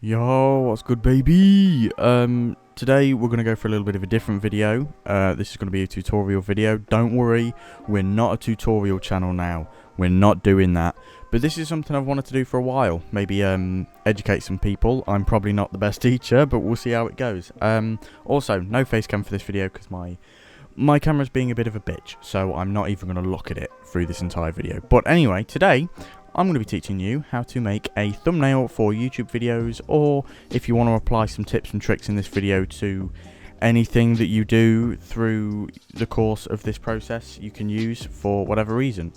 Yo, what's good, baby? Today we're going to go for a little bit of a different video. This is going to be a tutorial video. Don't worry, we're not a tutorial channel now. We're not doing that. But this is something I've wanted to do for a while. Maybe educate some people. I'm probably not the best teacher, but we'll see how it goes. Also, no face cam for this video because my camera's being a bit of a bitch, so I'm not even going to look at it through this entire video. But anyway, today I'm going to be teaching you how to make a thumbnail for YouTube videos, or if you want to apply some tips and tricks in this video to anything that you do through the course of this process, you can use for whatever reason.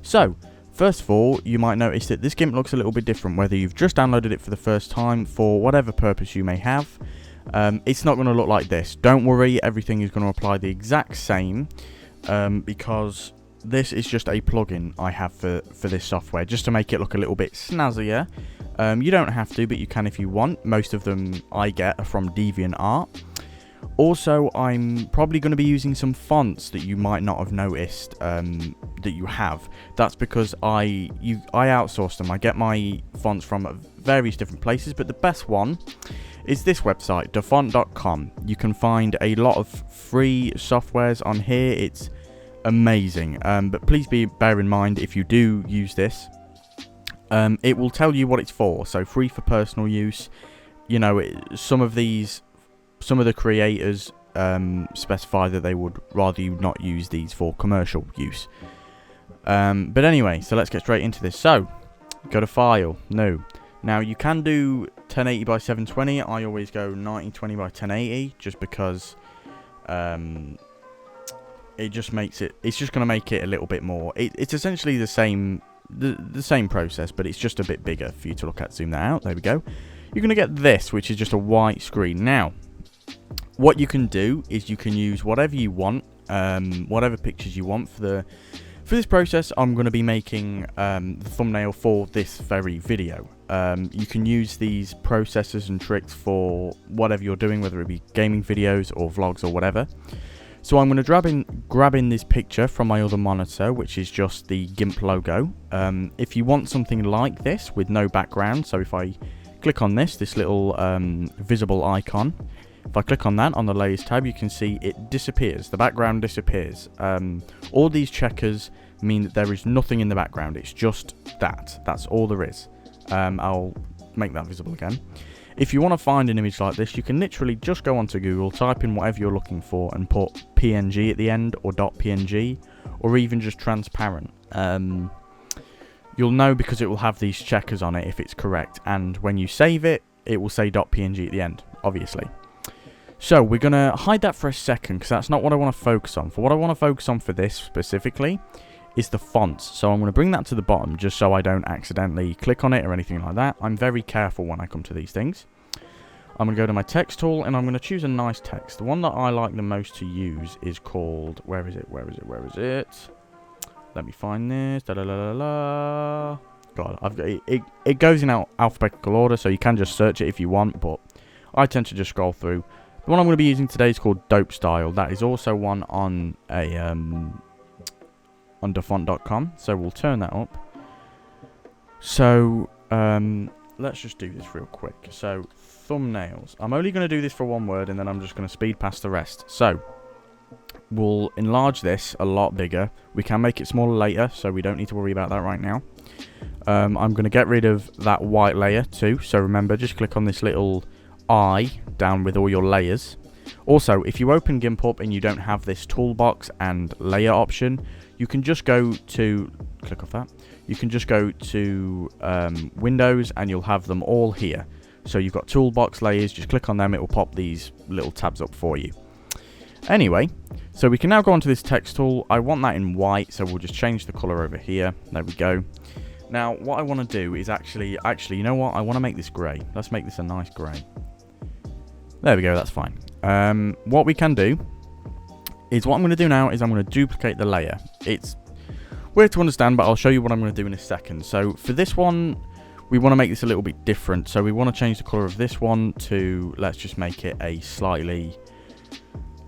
So, first of all, you might notice that this GIMP looks a little bit different, whether you've just downloaded it for the first time, for whatever purpose you may have. It's not going to look like this. Don't worry, everything is going to apply the exact same, because this is just a plugin I have for this software, just to make it look a little bit snazzier. You don't have to, but you can if you want. Most of them I get are from DeviantArt. Also, I'm probably going to be using some fonts that you might not have noticed that you have. That's because I outsource them. I get my fonts from various different places, but the best one is this website, dafont.com. You can find a lot of free softwares on here. It's amazing, but please bear in mind, if you do use this, it will tell you what it's for. So free for personal use. You know, some of the creators specify that they would rather you not use these for commercial use. But anyway, so let's get straight into this. So go to File, New. Now you can do 1080 by 720. I always go 1920 by 1080 just because it just makes it, it's just going to make it a little bit more, it's essentially the same process, but it's just a bit bigger for you to look at. Zoom that out, there we go. You're going to get this, which is just a white screen. Now what you can do is you can use whatever you want, whatever pictures you want for this process. I'm going to be making the thumbnail for this very video. You can use these processes and tricks for whatever you're doing, whether it be gaming videos or vlogs or whatever. So I'm going to grab in this picture from my other monitor, which is just the Gimp logo. If you want something like this with no background, so if I click on this little visible icon, if I click on that on the Layers tab, you can see it disappears. The background disappears. All these checkers mean that there is nothing in the background. It's just that. That's all there is. I'll make that visible again. If you want to find an image like this, you can literally just go onto Google, type in whatever you're looking for, and put PNG at the end, or .png, or even just transparent. You'll know because it will have these checkers on it if it's correct, and when you save it, it will say .png at the end, obviously. So we're going to hide that for a second, because that's not what I want to focus on. For what I want to focus on for this specifically is the fonts. So I'm going to bring that to the bottom just so I don't accidentally click on it or anything like that. I'm very careful when I come to these things. I'm going to go to my text tool and I'm going to choose a nice text. The one that I like the most to use is called, where is it? Let me find this. Da -da -la -la -la. God, I've got it goes in alphabetical order, so you can just search it if you want, but I tend to just scroll through. The one I'm going to be using today is called Dope Style. That is also one on on dafont.com, so we'll turn that up. So let's just do this real quick. So thumbnails, I'm only going to do this for one word and then I'm just going to speed past the rest. So we'll enlarge this a lot bigger. We can make it smaller later, so we don't need to worry about that right now. I'm going to get rid of that white layer too, so remember, just click on this little eye down with all your layers. Also, if you open Gimp up and you don't have this toolbox and layer option, you can just go to, click off that, you can just go to Windows and you'll have them all here. So you've got toolbox, layers, just click on them, it will pop these little tabs up for you. Anyway, so we can now go onto this text tool. I want that in white, so we'll just change the color over here. There we go. Now, what I want to do is actually, you know what? I want to make this grey. Let's make this a nice grey. There we go, that's fine. What we can do is, what I'm going to do now is I'm going to duplicate the layer. It's weird to understand, but I'll show you what I'm going to do in a second. So for this one, we want to make this a little bit different. So we want to change the colour of this one to, let's just make it a slightly,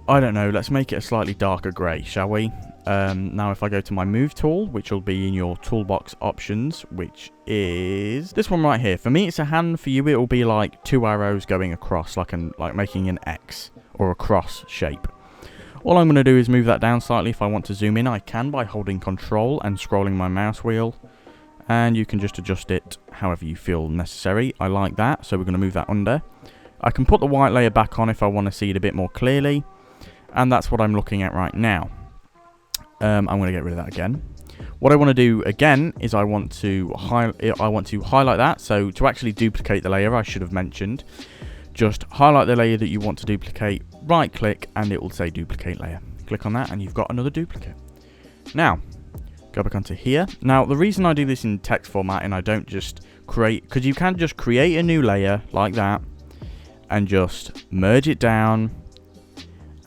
I don't know, let's make it a slightly darker grey, shall we? Now if I go to my move tool, which will be in your toolbox options, which is this one right here. For me it's a hand, for you it will be like 2 arrows going across, like making an X or a cross shape. All I'm going to do is move that down slightly. If I want to zoom in, I can by holding Control and scrolling my mouse wheel. And you can just adjust it however you feel necessary. I like that, so we're going to move that under. I can put the white layer back on if I want to see it a bit more clearly. And that's what I'm looking at right now. I'm going to get rid of that again. What I want to do again is I want to highlight that. So to actually duplicate the layer, I should have mentioned, just highlight the layer that you want to duplicate, right click, and it will say duplicate layer. Click on that and you've got another duplicate. Now, go back onto here. Now, the reason I do this in text format and I don't just create, because you can just create a new layer like that and just merge it down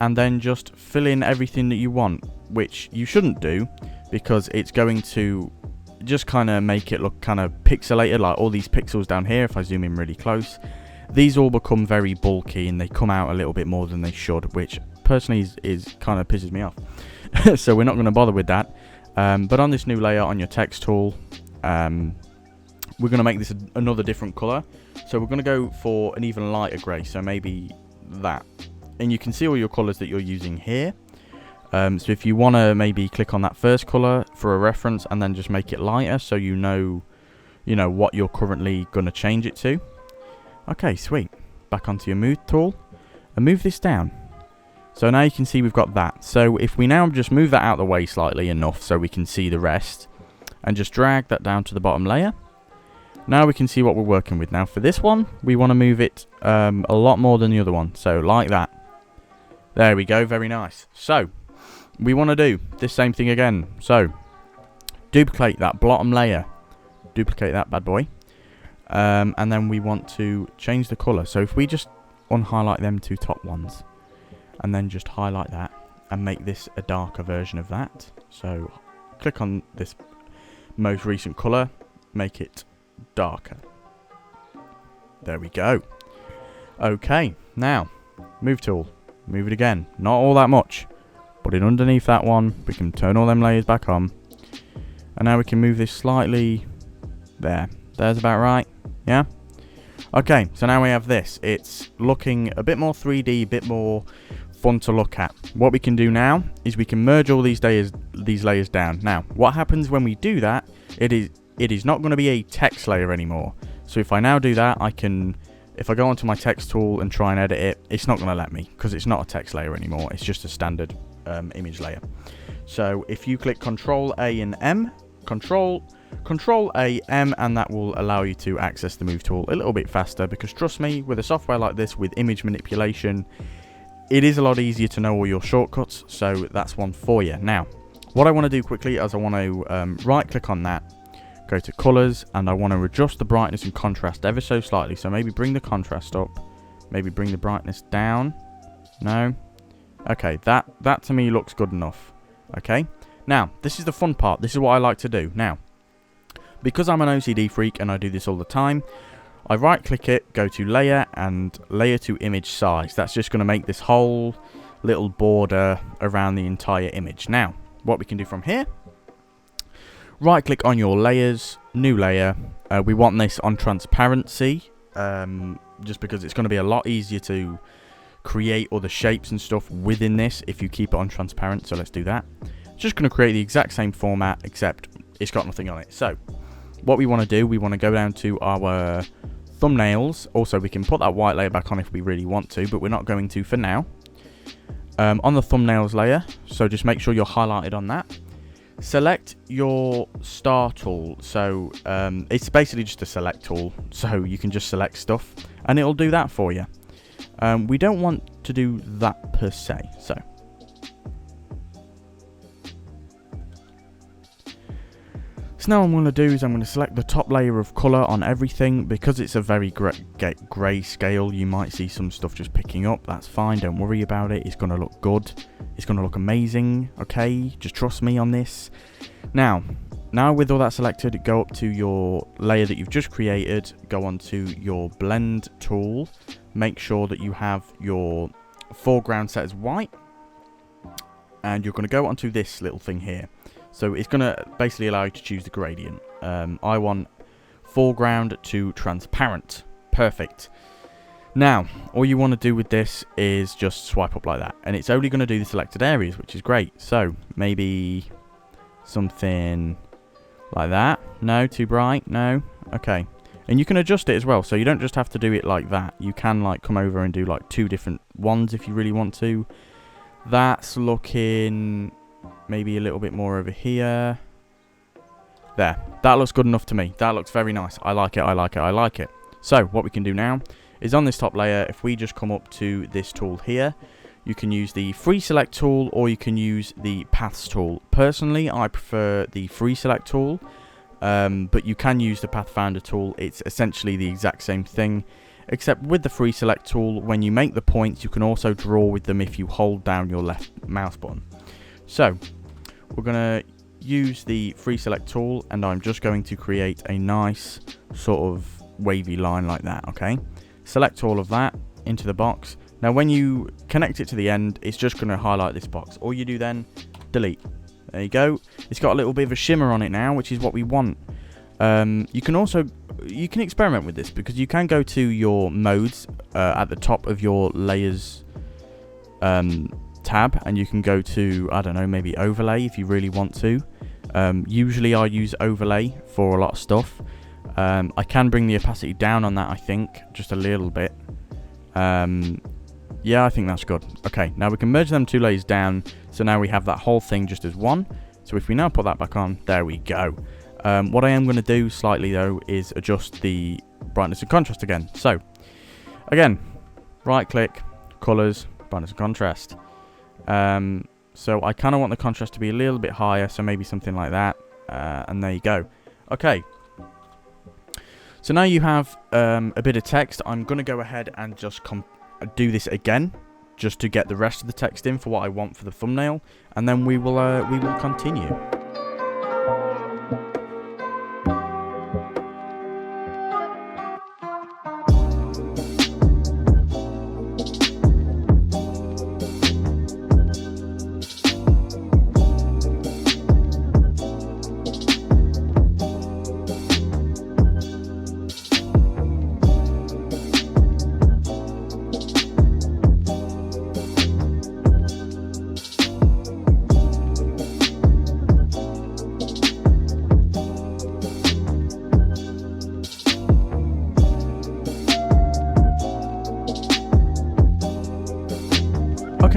and then just fill in everything that you want, which you shouldn't do because it's going to just kind of make it look kind of pixelated, like all these pixels down here. If I zoom in really close, these all become very bulky and they come out a little bit more than they should, which personally is kind of pisses me off. So we're not going to bother with that. But on this new layer on your text tool, we're going to make this another different color. So we're going to go for an even lighter gray, so maybe that. And you can see all your colors that you're using here. So if you want to maybe click on that first color for a reference and then just make it lighter so you know what you're currently going to change it to. Okay, sweet. Back onto your move tool and move this down. So now you can see we've got that. So if we now just move that out of the way slightly enough so we can see the rest and just drag that down to the bottom layer. Now we can see what we're working with. Now for this one, we want to move it a lot more than the other one. So like that. There we go, very nice. So we want to do this same thing again. So duplicate that bottom layer. Duplicate that bad boy. And then we want to change the color. So if we just unhighlight them two top ones and then just highlight that and make this a darker version of that. So click on this most recent color, make it darker. There we go. Okay, now move tool, move it again, not all that much, put it underneath that one. We can turn all them layers back on and now we can move this slightly there. There's about right. Yeah. Okay, so now we have this. It's looking a bit more 3D, a bit more fun to look at. What we can do now is we can merge all these layers down. Now, what happens when we do that? It is not going to be a text layer anymore. So if I now do that, if I go onto my text tool and try and edit it, it's not going to let me because it's not a text layer anymore. It's just a standard image layer. So if you click Control A and M, Control A, M, and that will allow you to access the move tool a little bit faster, because trust me, with a software like this with image manipulation, it is a lot easier to know all your shortcuts, so that's one for you. Now, what I want to do quickly is I want to right click on that, go to colors, and I want to adjust the brightness and contrast ever so slightly. So maybe bring the contrast up, maybe bring the brightness down. No? Okay, that to me looks good enough. Okay, now this is the fun part. This is what I like to do. Now, because I'm an OCD freak and I do this all the time, I right click it, go to layer and layer to image size. That's just going to make this whole little border around the entire image. Now, what we can do from here, right click on your layers, new layer. We want this on transparency, just because it's going to be a lot easier to create other shapes and stuff within this if you keep it on transparent. So let's do that. It's just going to create the exact same format, except it's got nothing on it. So what we want to do, we want to go down to our thumbnails. Also, we can put that white layer back on if we really want to, but we're not going to for now. On the thumbnails layer, so just make sure you're highlighted on that. Select your star tool. So it's basically just a select tool, so you can just select stuff and it'll do that for you. We don't want to do that per se, so now what I'm going to do is I'm going to select the top layer of colour on everything. Because it's a very grey scale, you might see some stuff just picking up. That's fine, don't worry about it. It's going to look good. It's going to look amazing, okay? Just trust me on this. Now with all that selected, go up to your layer that you've just created, go onto your blend tool, make sure that you have your foreground set as white, and you're going to go onto this little thing here. So it's going to basically allow you to choose the gradient. I want foreground to transparent. Perfect. Now, all you want to do with this is just swipe up like that. And it's only going to do the selected areas, which is great. So, maybe something like that. No, too bright. No. Okay. And you can adjust it as well. So, you don't just have to do it like that. You can, like, come over and do, like, 2 different ones if you really want to. That's looking maybe a little bit more over here. There. That looks good enough to me. That looks very nice. I like it. I like it. I like it. So, what we can do now is on this top layer, if we just come up to this tool here, you can use the free select tool or you can use the paths tool. Personally, I prefer the free select tool, but you can use the path finder tool. It's essentially the exact same thing, except with the free select tool, when you make the points, you can also draw with them if you hold down your left mouse button. So, we're going to use the free select tool, and I'm just going to create a nice sort of wavy line like that, okay? Select all of that into the box. Now when you connect it to the end, it's just going to highlight this box. All you do then, delete. There you go. It's got a little bit of a shimmer on it now, which is what we want. You can experiment with this, because you can go to your modes at the top of your layers tab, and you can go to, I don't know, maybe overlay if you really want to. Usually I use overlay for a lot of stuff. I can bring the opacity down on that, I think, just a little bit. Yeah, I think that's good. Okay, now we can merge them 2 layers down, so now we have that whole thing just as one. So if we now put that back on, there we go. What I am going to do slightly, though, is adjust the brightness and contrast again. So, again, right-click, colours, brightness and contrast. So I kind of want the contrast to be a little bit higher, so maybe something like that. And there you go. Okay. So now you have a bit of text. I'm going to go ahead and just do this again, just to get the rest of the text in for what I want for the thumbnail, and then we will continue.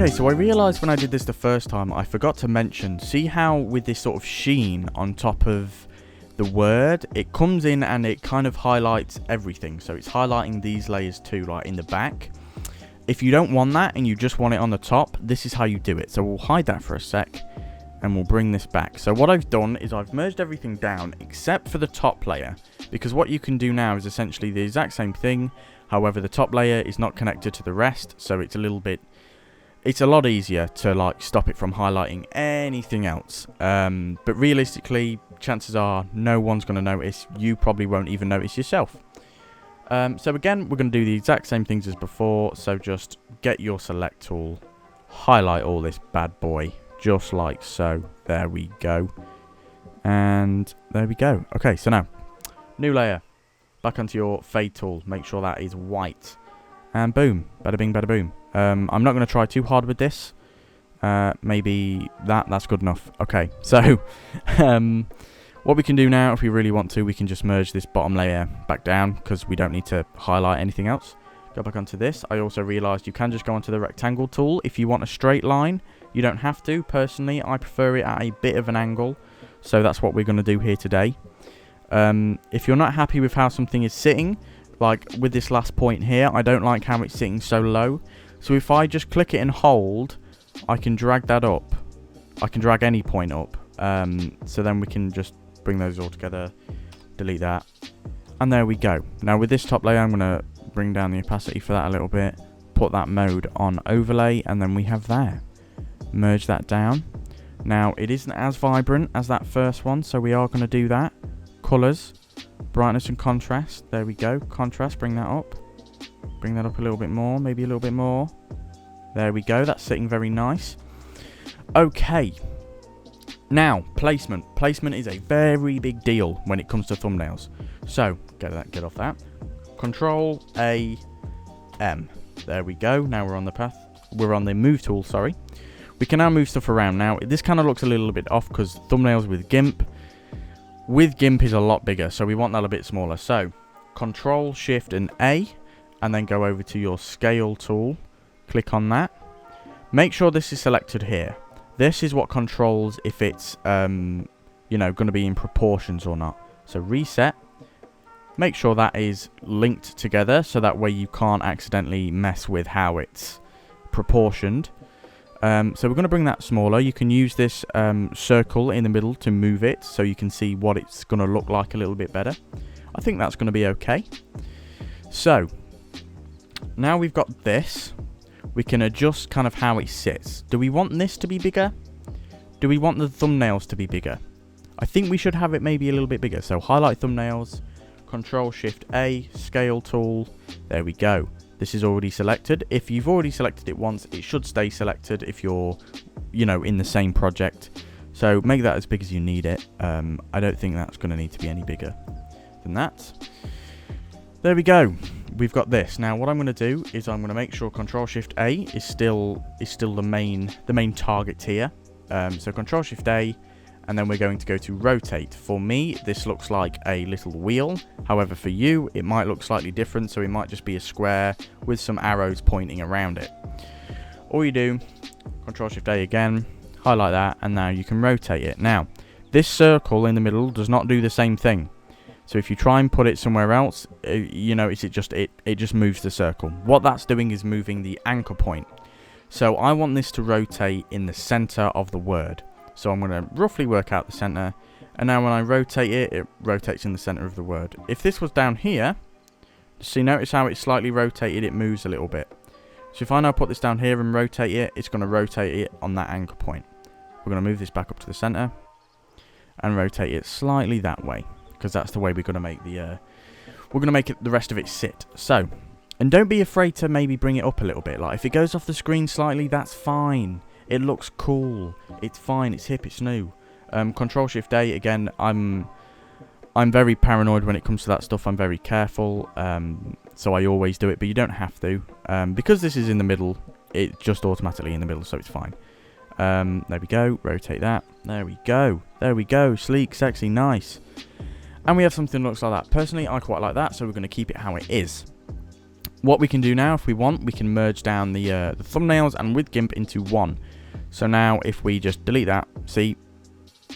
Okay, so I realised when I did this the first time, I forgot to mention, see how with this sort of sheen on top of the word, it comes in and it kind of highlights everything. So it's highlighting these layers too, like in the back. If you don't want that and you just want it on the top, this is how you do it. So we'll hide that for a sec and we'll bring this back. So what I've done is I've merged everything down except for the top layer, because what you can do now is essentially the exact same thing. However, the top layer is not connected to the rest, so it's a lot easier to like stop it from highlighting anything else. But realistically, chances are no one's going to notice. You probably won't even notice yourself. So again, we're going to do the exact same things as before. So just get your select tool, highlight all this bad boy, just like so. There we go. And there we go. Okay, so now, new layer. Back onto your fade tool. Make sure that is white. And boom. Bada bing, bada boom. I'm not going to try too hard with this. Maybe that's good enough. Okay, so what we can do now, if we really want to, we can just merge this bottom layer back down, because we don't need to highlight anything else. Go back onto this. I also realised you can just go onto the rectangle tool if you want a straight line. You don't have to. Personally, I prefer it at a bit of an angle, so that's what we're going to do here today. If you're not happy with how something is sitting, like with this last point here, I don't like how it's sitting so low. So if I just click it and hold, I can drag that up. I can drag any point up. So then we can just bring those all together, delete that. And there we go. Now with this top layer, I'm going to bring down the opacity for that a little bit. Put that mode on overlay, and then we have there. Merge that down. Now it isn't as vibrant as that first one, so we are going to do that. Colours, brightness and contrast. There we go. Contrast, bring that up. Bring that up a little bit more, maybe a little bit more. There we go, that's sitting very nice. Okay. Now, placement. Placement is a very big deal when it comes to thumbnails. So, get off that. Control A M. There we go. Now we're on the path. We're on the move tool, sorry. We can now move stuff around. Now, this kind of looks a little bit off because thumbnails with Gimp is a lot bigger, so we want that a bit smaller. So, Control, Shift, and A, and then go over to your scale tool. Click on that. Make sure this is selected here. This is what controls if it's, you know, going to be in proportions or not. So reset. Make sure that is linked together, so that way you can't accidentally mess with how it's proportioned. So we're going to bring that smaller. You can use this circle in the middle to move it, so you can see what it's going to look like a little bit better. I think that's going to be okay. So, now we've got this. We can adjust kind of how it sits. Do we want this to be bigger? Do we want the thumbnails to be bigger? I think we should have it maybe a little bit bigger. So highlight thumbnails, Control Shift A, scale tool. There we go. This is already selected. If you've already selected it once, it should stay selected if you're, you know, in the same project. So make that as big as you need it. I don't think that's going to need to be any bigger than that. There we go. We've got this. Now what I'm going to do is I'm going to make sure Control Shift A is still the main target here. So Control Shift A, and then we're going to go to rotate. For me, this looks like a little wheel. However, for you, it might look slightly different. So it might just be a square with some arrows pointing around it. All you do, Control Shift A again, highlight that, and now you can rotate it. Now, this circle in the middle does not do the same thing. So if you try and put it somewhere else, you know, it just moves the circle. What that's doing is moving the anchor point. So I want this to rotate in the center of the word. So I'm going to roughly work out the center. And now when I rotate it, it rotates in the center of the word. If this was down here, see, notice how it's slightly rotated, it moves a little bit. So if I now put this down here and rotate it, it's going to rotate it on that anchor point. We're going to move this back up to the center and rotate it slightly that way, because that's the way we're going to make the the rest of it sit. So, and don't be afraid to maybe bring it up a little bit. Like if it goes off the screen slightly, that's fine. It looks cool. It's fine. It's hip. It's new. Control Shift A again. I'm very paranoid when it comes to that stuff. I'm very careful. So I always do it, but you don't have to. Because this is in the middle, it's just automatically in the middle, so it's fine. There we go. Rotate that. There we go. There we go. Sleek, sexy, nice. And we have something that looks like that. Personally, I quite like that, so we're going to keep it how it is. What we can do now, if we want, we can merge down the thumbnails and with Gimp into one. So now, if we just delete that, see,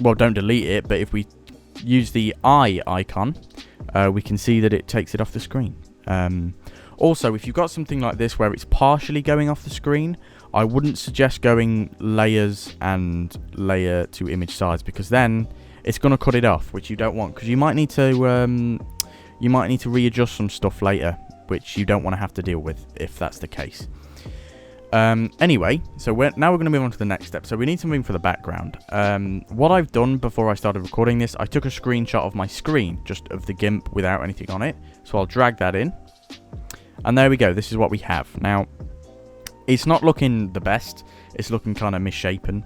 well, don't delete it, but if we use the eye icon, we can see that it takes it off the screen. Also, if you've got something like this where it's partially going off the screen, I wouldn't suggest going layers and layer to image size, because then it's going to cut it off, which you don't want, because you might need to readjust some stuff later, which you don't want to have to deal with if that's the case. Anyway, so now we're going to move on to the next step. So we need something for the background. What I've done before I started recording this, I took a screenshot of my screen, just of the Gimp without anything on it. So I'll drag that in. And there we go. This is what we have. Now, it's not looking the best. It's looking kind of misshapen.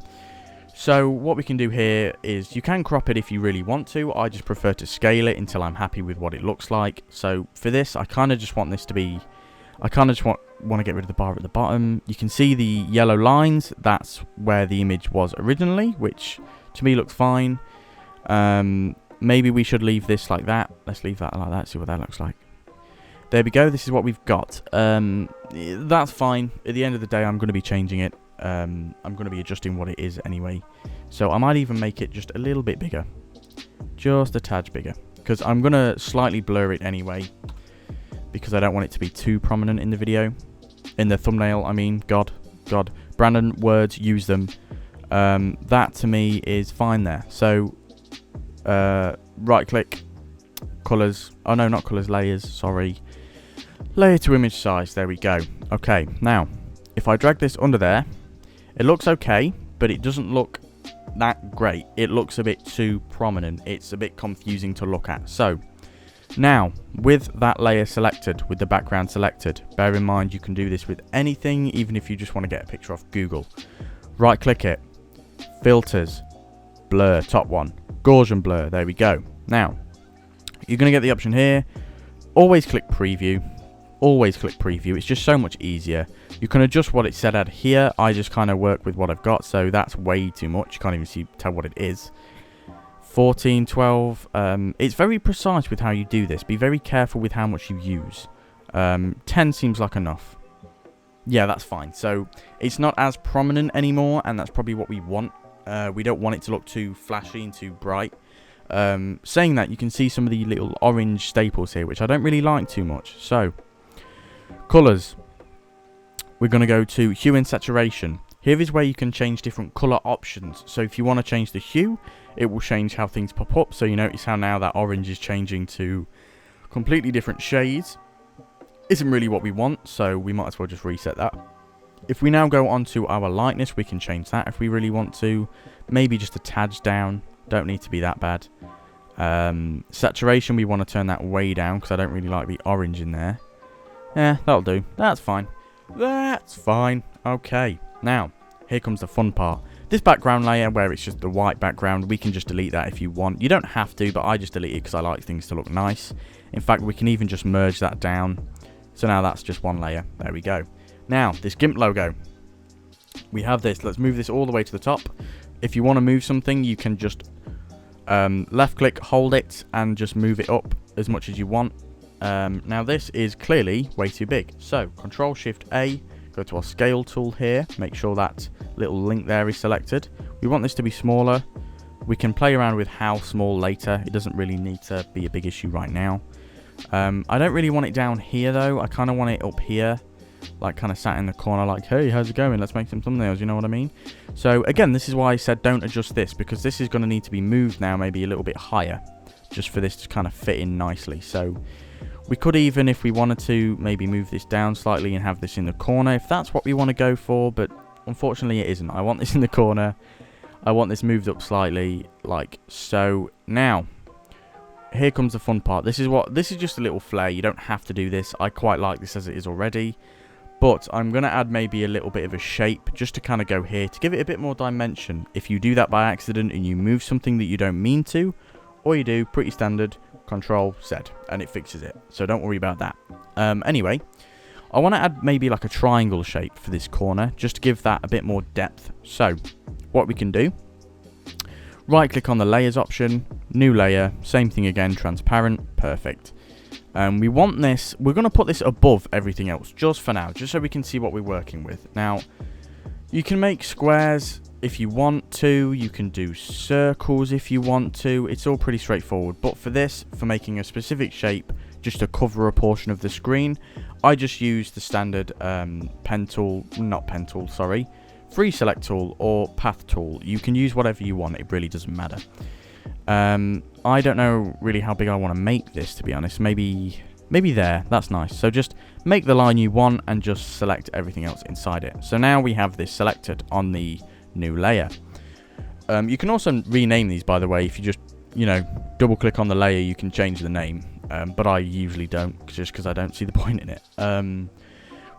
So what we can do here is you can crop it if you really want to. I just prefer to scale it until I'm happy with what it looks like. So for this, I kind of just want this to be... I kind of just want to get rid of the bar at the bottom. You can see the yellow lines. That's where the image was originally, which to me looks fine. Maybe we should leave this like that. Let's leave that like that, see what that looks like. There we go. This is what we've got. That's fine. At the end of the day, I'm going to be changing it. I'm going to be adjusting what it is anyway. So I might even make it just a little bit bigger. Just a tad bigger. Because I'm going to slightly blur it anyway. Because I don't want it to be too prominent in the video. In the thumbnail, I mean. God. Brandon, words, use them. That to me is fine there. So, right click. Colors. Oh no, not colors, layers. Sorry. Layer to image size. There we go. Okay, now, if I drag this under there, it looks okay, but it doesn't look that great. It looks a bit too prominent. It's a bit confusing to look at. So, now, with that layer selected, with the background selected, bear in mind you can do this with anything, even if you just want to get a picture off Google. Right click it, filters, blur, top one, Gaussian blur. There we go. Now, you're going to get the option here. Always click preview. Always click preview. It's just so much easier. You can adjust what it said at here. I just kind of work with what I've got, so that's way too much. You can't even tell what it is. 14, 12. It's very precise with how you do this. Be very careful with how much you use. 10 seems like enough. Yeah, that's fine. So it's not as prominent anymore, and that's probably what we want. We don't want it to look too flashy and too bright. Saying that, you can see some of the little orange staples here, which I don't really like too much. So, colours. We're going to go to hue and saturation. Here is where you can change different colour options. So if you want to change the hue, it will change how things pop up. So you notice how now that orange is changing to completely different shades. Isn't really what we want, so we might as well just reset that. If we now go on to our lightness, we can change that if we really want to. Maybe just a tad down. Don't need to be that bad. Saturation, we want to turn that way down because I don't really like the orange in there. Yeah, that'll do. That's fine. That's fine. Okay. Now, here comes the fun part. This background layer where it's just the white background, we can just delete that if you want. You don't have to, but I just delete it because I like things to look nice. In fact, we can even just merge that down. So now that's just one layer. There we go. Now, this GIMP logo. We have this. Let's move this all the way to the top. If you want to move something, you can just left click, hold it, and just move it up as much as you want. Now this is clearly way too big. So Control Shift A, go to our scale tool here. Make sure that little link there is selected. We want this to be smaller. We can play around with how small later. It doesn't really need to be a big issue right now. I don't really want it down here though. I kind of want it up here, like kind of sat in the corner like, hey, how's it going? Let's make some thumbnails, you know what I mean? So again, this is why I said don't adjust this, because this is going to need to be moved now maybe a little bit higher just for this to kind of fit in nicely. So we could even, if we wanted to, maybe move this down slightly and have this in the corner if that's what we want to go for, but unfortunately it isn't. I want this in the corner. I want this moved up slightly like so. Now here comes the fun part. This is just a little flair. You don't have to do this. I quite like this as it is already. But I'm going to add maybe a little bit of a shape just to kind of go here to give it a bit more dimension. If you do that by accident and you move something that you don't mean to, all you do, pretty standard, Control Z, and it fixes it. So don't worry about that. Anyway, I want to add maybe like a triangle shape for this corner just to give that a bit more depth. So what we can do, right click on the layers option, new layer, same thing again, transparent, perfect. We want this, we're going to put this above everything else, just for now, just so we can see what we're working with. Now, you can make squares if you want to, you can do circles if you want to, it's all pretty straightforward. But for this, for making a specific shape, just to cover a portion of the screen, I just use the standard free select tool or path tool. You can use whatever you want, it really doesn't matter. I don't know really how big I want to make this, to be honest. Maybe there, that's nice. So just make the line you want and just select everything else inside it. So now we have this selected on the new layer. You can also rename these, by the way. If you just, double click on the layer, you can change the name. But I usually don't, just because I don't see the point in it.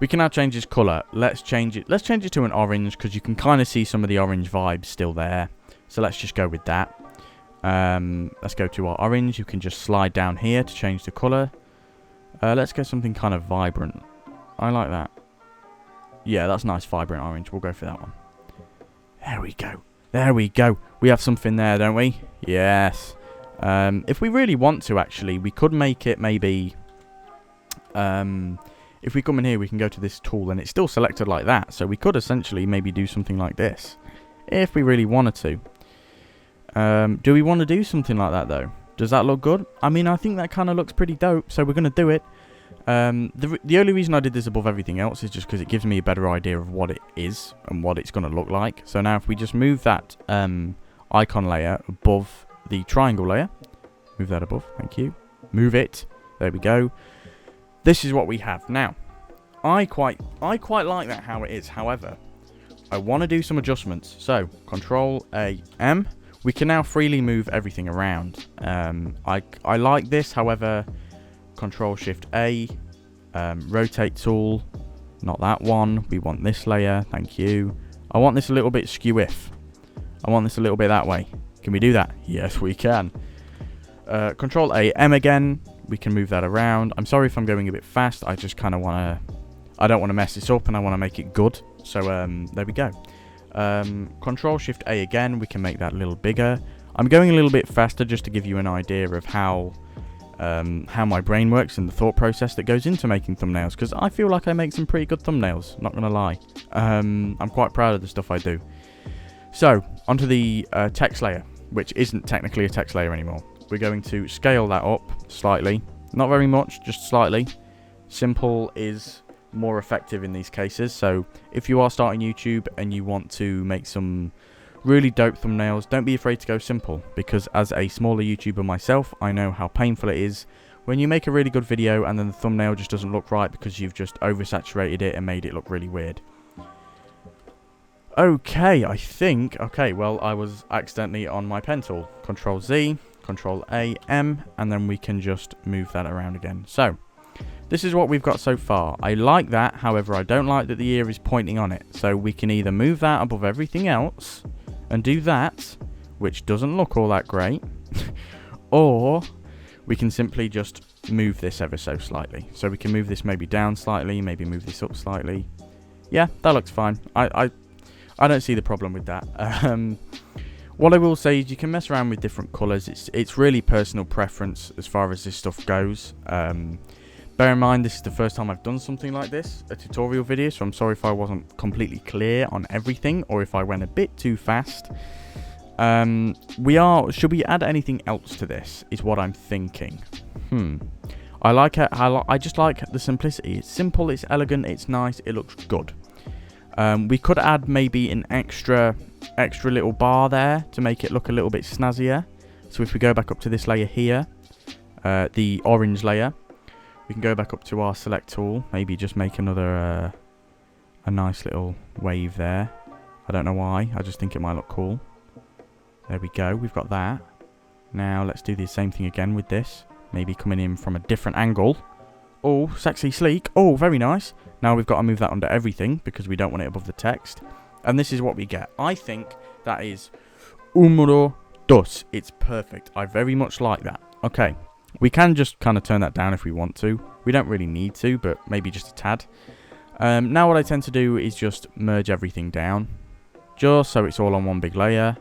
We can now change this color. Let's change it to an orange, because you can kind of see some of the orange vibes still there. So let's just go with that. Let's go to our orange. You can just slide down here to change the color. Let's get something kind of vibrant. I like that. Yeah, that's nice, vibrant orange. We'll go for that one. There we go. There we go. We have something there, don't we? Yes. If we really want to, actually, we could make it maybe... if we come in here, we can go to this tool, and it's still selected like that. So we could essentially maybe do something like this, if we really wanted to. Do we want to do something like that, though? Does that look good? I mean, I think that kind of looks pretty dope, so we're going to do it. The only reason I did this above everything else is just because it gives me a better idea of what it is and what it's going to look like. So now if we just move that icon layer above the triangle layer, move that above, thank you. Move it. There we go. This is what we have. Now, I quite like that how it is. However, I want to do some adjustments. So, Control A M. We can now freely move everything around. I like this, however, Control Shift A, rotate tool, not that one. We want this layer, thank you. I want this a little bit skew if. I want this a little bit that way. Can we do that? Yes, we can. Control A, M again. We can move that around. I'm sorry if I'm going a bit fast. I just kind of want to... I don't want to mess this up, and I want to make it good. So, there we go. Control Shift A again. We can make that a little bigger. I'm going a little bit faster just to give you an idea of how my brain works and the thought process that goes into making thumbnails, because I feel like I make some pretty good thumbnails, not gonna lie. I'm quite proud of the stuff I do. So, onto the text layer, which isn't technically a text layer anymore. We're going to scale that up slightly. Not very much, just slightly. Simple is more effective in these cases. So, if you are starting YouTube and you want to make some really dope thumbnails, don't be afraid to go simple, because as a smaller YouTuber myself, I know how painful it is when you make a really good video and then the thumbnail just doesn't look right because you've just oversaturated it and made it look really weird. Okay, I think... Okay, well, I was accidentally on my pen tool. Control Z, Control A, M, and then we can just move that around again. So, this is what we've got so far. I like that, however, I don't like that the ear is pointing on it. So we can either move that above everything else and do that, which doesn't look all that great, or we can simply just move this ever so slightly. So we can move this maybe down slightly, maybe move this up slightly. Yeah, that looks fine. I don't see the problem with that. What I will say is you can mess around with different colours. It's really personal preference as far as this stuff goes. Bear in mind, this is the first time I've done something like this, a tutorial video, so I'm sorry if I wasn't completely clear on everything, or if I went a bit too fast. Should we add anything else to this, is what I'm thinking. I like it. I just like the simplicity. It's simple, it's elegant, it's nice, it looks good. We could add maybe an extra little bar there to make it look a little bit snazzier. So if we go back up to this layer here, the orange layer, we can go back up to our select tool, maybe just make another a nice little wave there. I don't know why, I just think it might look cool. There we go, we've got that. Now let's do the same thing again with this, maybe coming in from a different angle. Oh, sexy sleek. Oh, very nice. Now we've got to move that under everything because we don't want it above the text. And this is what we get. I think that is umuro dos. It's perfect. I very much like that. Okay. We can just kind of turn that down if we want to. We don't really need to, but maybe just a tad. Now what I tend to do is just merge everything down, just so it's all on one big layer.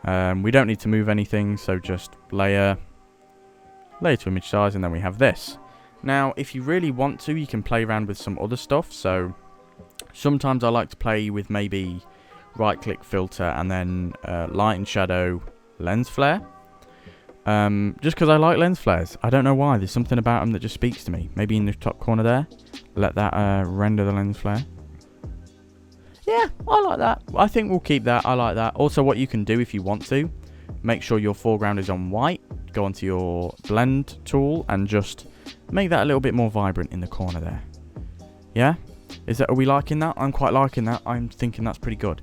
We don't need to move anything, so just layer to image size, and then we have this. Now, if you really want to, you can play around with some other stuff. So sometimes I like to play with maybe right-click filter and then light and shadow lens flare. Just because I like lens flares. I don't know why. There's something about them that just speaks to me. Maybe in the top corner there. Let that render the lens flare. Yeah, I like that. I think we'll keep that. I like that. Also, what you can do if you want to, make sure your foreground is on white. Go onto your blend tool and just make that a little bit more vibrant in the corner there. Yeah? Are we liking that? I'm quite liking that. I'm thinking that's pretty good.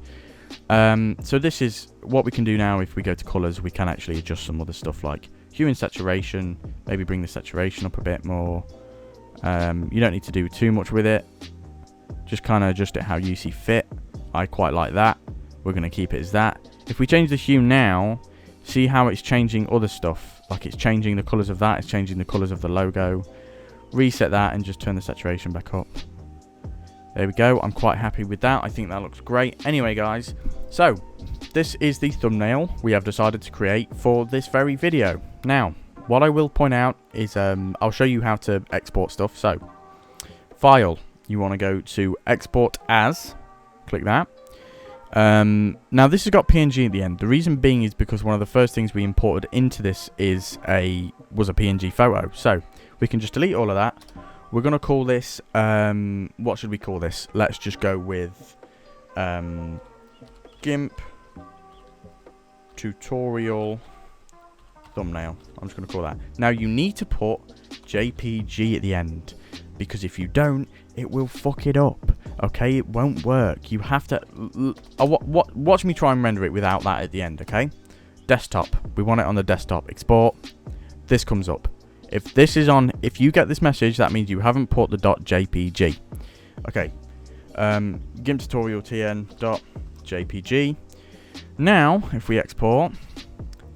So this is what we can do now. If we go to colors, we can actually adjust some other stuff like hue and saturation. Maybe bring the saturation up a bit more. You don't need to do too much with it. Just kind of adjust it how you see fit. I quite like that. We're going to keep it as that. If we change the hue now, see how it's changing other stuff. Like it's changing the colors of that. It's changing the colors of the logo. Reset that and just turn the saturation back up. There we go. I'm quite happy with that. I think that looks great. Anyway, guys, so this is the thumbnail we have decided to create for this very video. Now, what I will point out is I'll show you how to export stuff. So, File. You want to go to Export As. Click that. Now, this has got PNG at the end. The reason being is because one of the first things we imported into this was a PNG photo. So, we can just delete all of that. We're going to call this, what should we call this? Let's just go with Gimp tutorial thumbnail. I'm just going to call that. Now, you need to put JPG at the end, because if you don't, it will fuck it up. Okay, it won't work. You have to... watch me try and render it without that at the end, okay? Desktop. We want it on the desktop. Export. This comes up. If this is on, if you get this message, that means you haven't put the .jpg. Okay. Gimp tutorial tn.jpg. Now, if we export,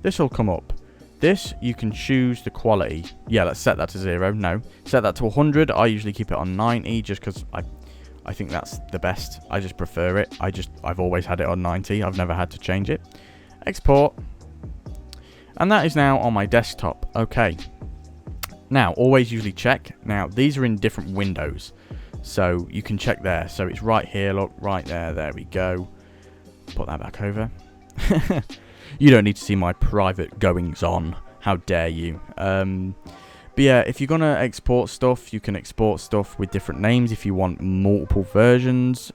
this will come up. This, you can choose the quality. Yeah, let's set that to 0. No, set that to 100. I usually keep it on 90 just because I think that's the best. I just prefer it. I've always had it on 90. I've never had to change it. Export. And that is now on my desktop. Okay. Now, always usually check. Now, these are in different windows. So, you can check there. So, it's right here. Look, right there. There we go. Put that back over. You don't need to see my private goings on. How dare you? But yeah, if you're going to export stuff, you can export stuff with different names if you want multiple versions.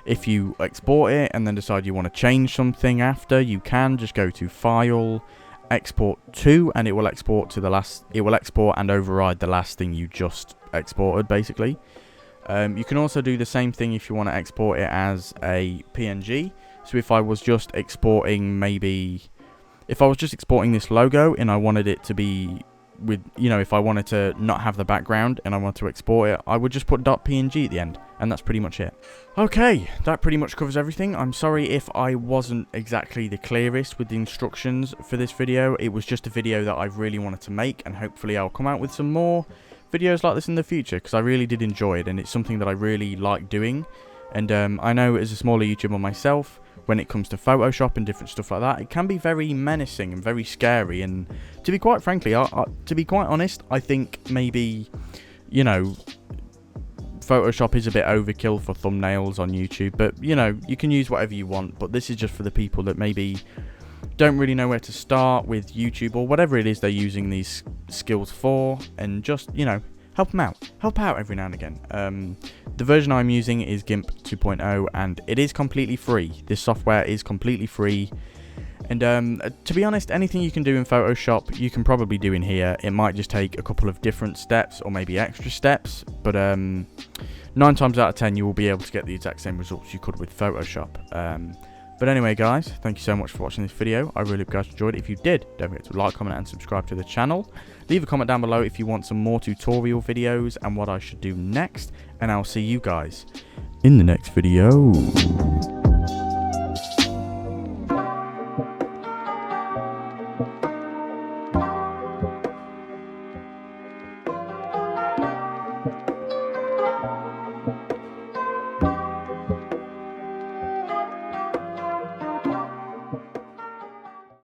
If you export it and then decide you want to change something after, you can just go to File, Export to, and it will export to the last. It will export and override the last thing you just exported, basically. You can also do the same thing if you want to export it as a PNG. So if I was just exporting, if I was just exporting this logo and I wanted it to be with, if I wanted to not have the background and I want to export it, I would just put .png at the end, and that's pretty much it. Okay, that pretty much covers everything. I'm sorry if I wasn't exactly the clearest with the instructions for this video. It was just a video that I really wanted to make, and hopefully I'll come out with some more videos like this in the future, because I really did enjoy it, and it's something that I really like doing. And I know as a smaller YouTuber myself, when it comes to Photoshop and different stuff like that, it can be very menacing and very scary. And to be quite frankly, to be quite honest, I think maybe, Photoshop is a bit overkill for thumbnails on YouTube. But, you can use whatever you want. But this is just for the people that maybe don't really know where to start with YouTube or whatever it is they're using these skills for. And just, help them out. Help out every now and again. The version I'm using is Gimp 2.0, and it is completely free. This software is completely free. And to be honest, anything you can do in Photoshop, you can probably do in here. It might just take a couple of different steps or maybe extra steps. But 9 times out of 10, you will be able to get the exact same results you could with Photoshop. But anyway, guys, thank you so much for watching this video. I really hope you guys enjoyed it. If you did, don't forget to like, comment, and subscribe to the channel. Leave a comment down below if you want some more tutorial videos and what I should do next. And I'll see you guys in the next video.